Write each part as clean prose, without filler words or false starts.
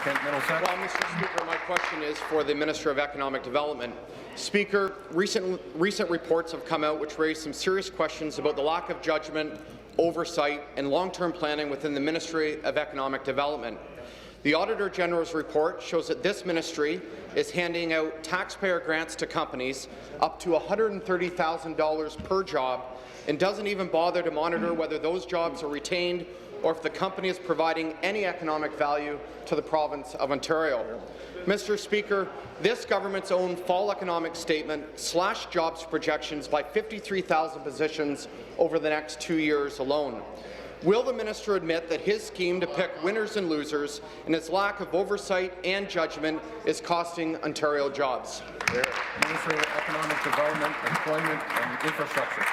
Lambton-Kent-Middlesex. Well, Mr. Speaker, my question is for the Minister of Economic Development. Speaker, recent reports have come out which raise some serious questions about the lack of judgment, oversight and long-term planning within the Ministry of Economic Development. The Auditor General's report shows that this ministry is handing out taxpayer grants to companies up to $130,000 per job and doesn't even bother to monitor whether those jobs are retained or if the company is providing any economic value to the province of Ontario. Mr. Speaker, this government's own fall economic statement slashed jobs projections by 53,000 positions over the next 2 years alone. Will the minister admit that his scheme to pick winners and losers and its lack of oversight and judgment is costing Ontario jobs? Minister of Economic Development, Employment and Infrastructure.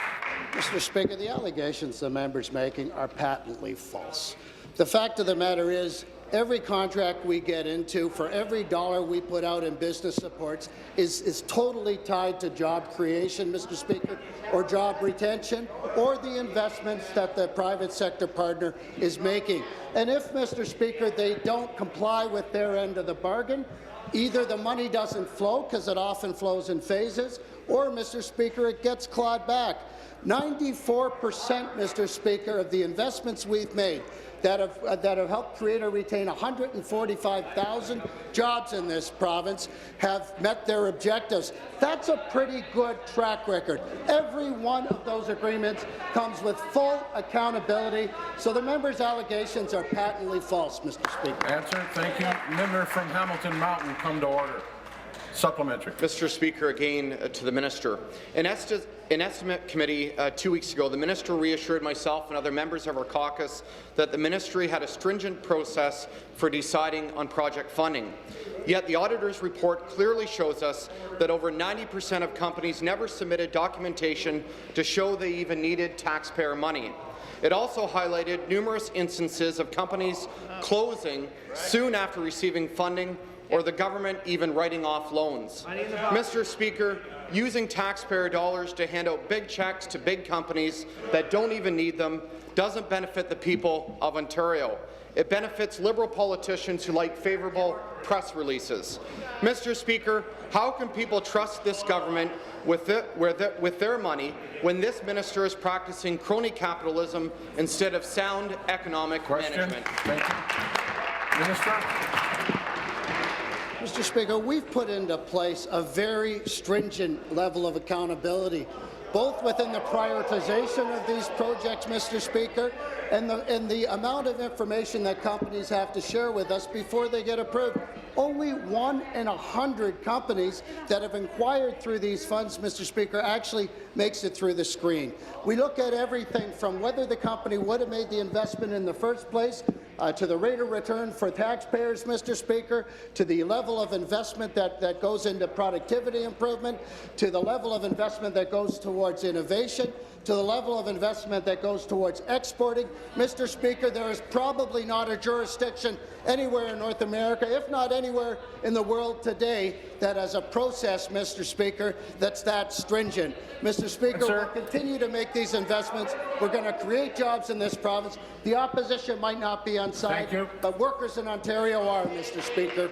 Mr. Speaker, the allegations the member's making are patently false. The fact of the matter is, every contract we get into, for every dollar we put out in business supports, is totally tied to job creation, Mr. Speaker, or job retention, or the investments that the private sector partner is making. And if, Mr. Speaker, they don't comply with their end of the bargain, either the money doesn't flow, because it often flows in phases, or, Mr. Speaker, it gets clawed back. 94%, Mr. Speaker, of the investments we've made that have helped create or retain 145,000 jobs in this province have met their objectives. That's a pretty good track record. Every one of those agreements comes with full accountability, so the member's allegations are patently false, Mr. Speaker. Answer. Thank you. Member from Hamilton-Mountain, come to order. Supplementary. Mr. Speaker, again to the minister. In Estimate Committee 2 weeks ago, the minister reassured myself and other members of our caucus that the ministry had a stringent process for deciding on project funding. Yet the auditor's report clearly shows us that over 90% of companies never submitted documentation to show they even needed taxpayer money. It also highlighted numerous instances of companies closing soon after receiving funding or the government even writing off loans. Mr. Speaker, using taxpayer dollars to hand out big checks to big companies that don't even need them doesn't benefit the people of Ontario. It benefits Liberal politicians who like favourable press releases. Mr. Speaker, how can people trust this government with their money when this minister is practicing crony capitalism instead of sound economic management? Thank you. Minister. Mr. Speaker, we've put into place a very stringent level of accountability, both within the prioritization of these projects, Mr. Speaker, and the amount of information that companies have to share with us before they get approved. Only 1 in 100 companies that have inquired through these funds, Mr. Speaker, actually makes it through the screen. We look at everything from whether the company would have made the investment in the first place, to the rate of return for taxpayers, Mr. Speaker, to the level of investment that goes into productivity improvement, to the level of investment that goes towards innovation, to the level of investment that goes towards exporting. Mr. Speaker, there is probably not a jurisdiction anywhere in North America, if not anywhere in the world today, that has a process, Mr. Speaker, that's that stringent. Mr. Speaker, we'll continue to make these investments. We're going to create jobs in this province. The opposition might not be on side, but workers in Ontario are, Mr. Speaker.